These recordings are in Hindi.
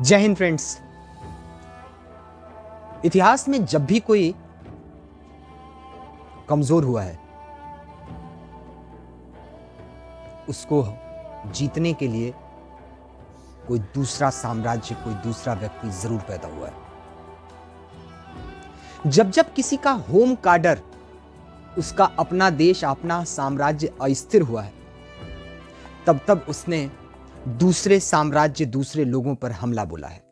जय हिंद फ्रेंड्स। इतिहास में जब भी कोई कमजोर हुआ है, उसको जीतने के लिए कोई दूसरा साम्राज्य, कोई दूसरा व्यक्ति जरूर पैदा हुआ है। जब जब किसी का होम कार्डर, उसका अपना देश, अपना साम्राज्य अस्थिर हुआ है, तब तब उसने दूसरे साम्राज्य, दूसरे लोगों पर हमला बोला है।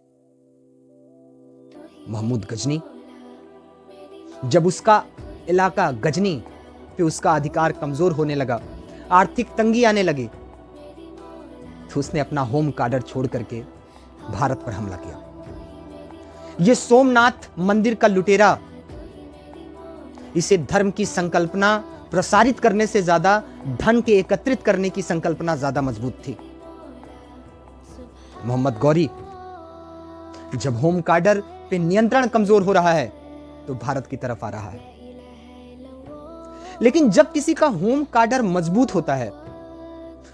महमूद गजनी, जब उसका इलाका गजनी पे उसका अधिकार कमजोर होने लगा, आर्थिक तंगी आने लगी, तो उसने अपना होम कार्डर छोड़ करके भारत पर हमला किया। यह सोमनाथ मंदिर का लुटेरा, इसे धर्म की संकल्पना प्रसारित करने से ज्यादा धन के एकत्रित करने की संकल्पना ज्यादा मजबूत थी। मोहम्मद गौरी, जब होम कार्डर पे नियंत्रण कमजोर हो रहा है तो भारत की तरफ आ रहा है। लेकिन जब किसी का होम कार्डर मजबूत होता है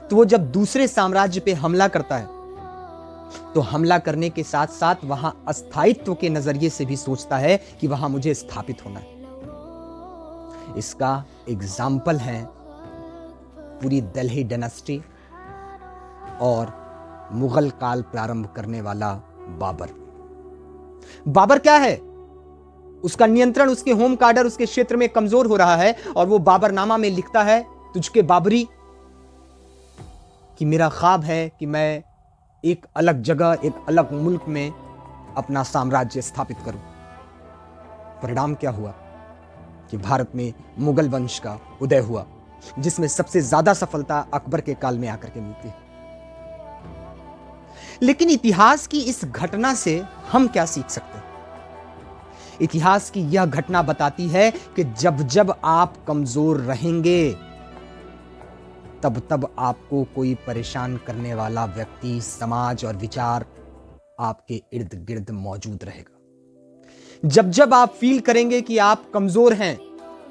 तो वो जब दूसरे साम्राज्य पे हमला करता है तो हमला करने के साथ साथ वहां अस्थायित्व के नजरिए से भी सोचता है कि वहां मुझे स्थापित होना है। इसका एग्जाम्पल है पूरी दिल्ली डायनेस्टी और मुगल काल प्रारंभ करने वाला बाबर। बाबर क्या है? उसका नियंत्रण, उसके होम कार्डर उसके क्षेत्र में कमजोर हो रहा है और वो बाबरनामा में लिखता है, तुझके बाबरी, कि मेरा ख्वाब है कि मैं एक अलग जगह, एक अलग मुल्क में अपना साम्राज्य स्थापित करूं। परिणाम क्या हुआ कि भारत में मुगल वंश का उदय हुआ, जिसमें सबसे ज्यादा सफलता अकबर के काल में आकर के मिलती है। लेकिन इतिहास की इस घटना से हम क्या सीख सकते हैं? इतिहास की यह घटना बताती है कि जब जब आप कमजोर रहेंगे, तब तब आपको कोई परेशान करने वाला व्यक्ति, समाज और विचार आपके इर्द गिर्द मौजूद रहेगा। जब जब आप फील करेंगे कि आप कमजोर हैं,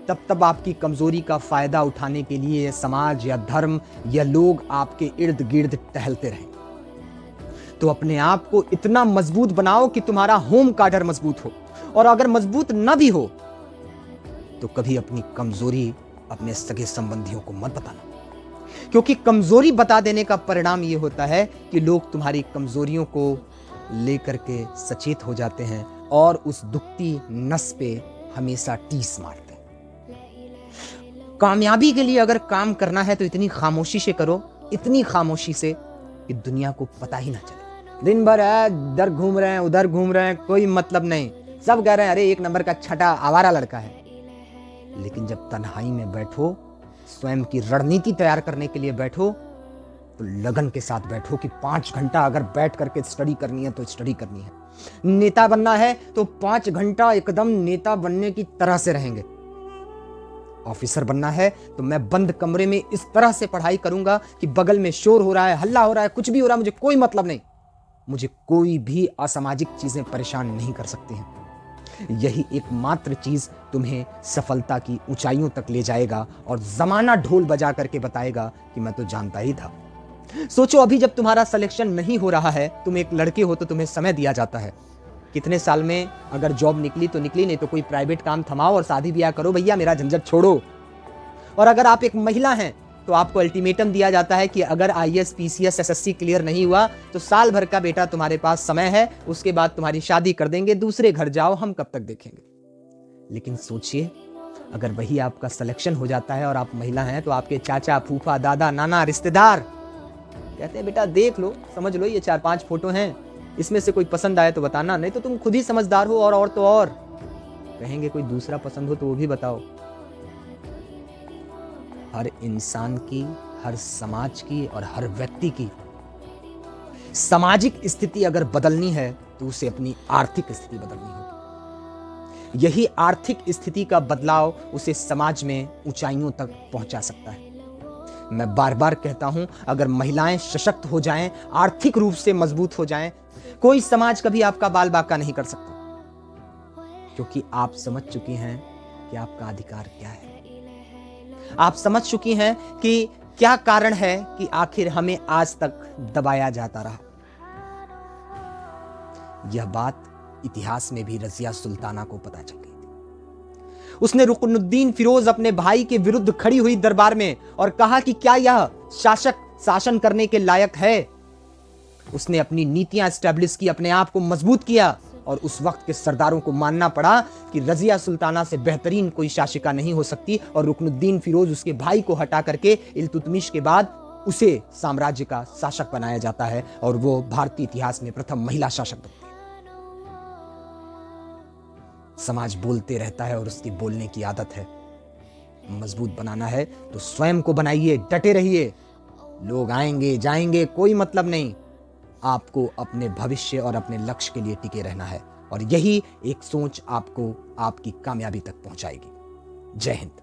तब तब आपकी कमजोरी का फायदा उठाने के लिए समाज या धर्म या लोग आपके इर्द गिर्द टहलते रहेंगे। तो अपने आप को इतना मजबूत बनाओ कि तुम्हारा होम कार्डर मजबूत हो, और अगर मजबूत ना भी हो तो कभी अपनी कमजोरी अपने सगे संबंधियों को मत बताना, क्योंकि कमजोरी बता देने का परिणाम यह होता है कि लोग तुम्हारी कमजोरियों को लेकर के सचेत हो जाते हैं और उस दुखती नस पे हमेशा टीस मारते हैं। कामयाबी के लिए अगर काम करना है तो इतनी खामोशी से करो, इतनी खामोशी से कि दुनिया को पता ही ना चले। दिन भर है, इधर घूम रहे हैं, उधर घूम रहे हैं, कोई मतलब नहीं, सब कह रहे हैं अरे एक नंबर का छठा आवारा लड़का है। लेकिन जब तन्हाई में बैठो, स्वयं की रणनीति तैयार करने के लिए बैठो, तो लगन के साथ बैठो कि 5 घंटा अगर बैठ करके स्टडी करनी है तो स्टडी करनी है। नेता बनना है तो 5 घंटा एकदम नेता बनने की तरह से रहेंगे। ऑफिसर बनना है तो मैं बंद कमरे में इस तरह से पढ़ाई करूंगा कि बगल में शोर हो रहा है, हल्ला हो रहा है, कुछ भी हो रहा है, मुझे कोई मतलब नहीं, मुझे कोई भी असामाजिक चीजें परेशान नहीं कर सकती हैं। यही एकमात्र चीज तुम्हें सफलता की ऊंचाइयों तक ले जाएगा और जमाना ढोल बजा करके बताएगा कि मैं तो जानता ही था। सोचो, अभी जब तुम्हारा सिलेक्शन नहीं हो रहा है, तुम एक लड़के हो तो तुम्हें समय दिया जाता है, कितने साल में अगर जॉब निकली तो निकली, नहीं तो कोई प्राइवेट काम थमाओ और शादी ब्याह करो, भैया मेरा झंझट छोड़ो। और अगर आप एक महिला हैं तो आपको अल्टीमेटम दिया जाता है कि अगर आईएएस, पीसीएस, एसएससी क्लियर नहीं हुआ तो साल भर का बेटा तुम्हारे पास समय है, उसके बाद तुम्हारी शादी कर देंगे, दूसरे घर जाओ, हम कब तक देखेंगे। लेकिन सोचिए, अगर वही आपका सिलेक्शन हो जाता है और आप महिला हैं तो आपके चाचा, फूफा, दादा, नाना, रिश्तेदार कहते हैं बेटा देख लो, समझ लो, ये 4-5 फोटो हैं, इसमें से कोई पसंद आए तो बताना, नहीं तो तुम खुद ही समझदार हो, और तो और कहेंगे कोई दूसरा पसंद हो तो वो भी बताओ। हर इंसान की, हर समाज की और हर व्यक्ति की सामाजिक स्थिति अगर बदलनी है तो उसे अपनी आर्थिक स्थिति बदलनी होगी। यही आर्थिक स्थिति का बदलाव उसे समाज में ऊंचाइयों तक पहुंचा सकता है। मैं बार बार कहता हूं, अगर महिलाएं सशक्त हो जाएं, आर्थिक रूप से मजबूत हो जाएं, कोई समाज कभी आपका बाल बांका नहीं कर सकता, क्योंकि आप समझ चुकी हैं कि आपका अधिकार क्या है। आप समझ चुकी हैं कि क्या कारण है कि आखिर हमें आज तक दबाया जाता रहा। यह बात इतिहास में भी रजिया सुल्ताना को पता चल गई थी। उसने रुकनुद्दीन फिरोज अपने भाई के विरुद्ध खड़ी हुई दरबार में और कहा कि क्या यह शासक शासन करने के लायक है। उसने अपनी नीतियां एस्टैब्लिश की, अपने आप को मजबूत किया और उस वक्त के सरदारों को मानना पड़ा कि रजिया सुल्ताना से बेहतरीन कोई शासिका नहीं हो सकती और रुकनुद्दीन फिरोज उसके भाई को हटा करके इल्तुतमिश के बाद उसे साम्राज्य का शासक बनाया जाता है और वो भारतीय इतिहास में प्रथम महिला शासक बनती है। समाज बोलते रहता है और उसकी बोलने की आदत है। मजबूत बनाना है तो स्वयं को बनाइए, डटे रहिए। लोग आएंगे जाएंगे, कोई मतलब नहीं। आपको अपने भविष्य और अपने लक्ष्य के लिए टिके रहना है और यही एक सोच आपको आपकी कामयाबी तक पहुंचाएगी। जय हिंद।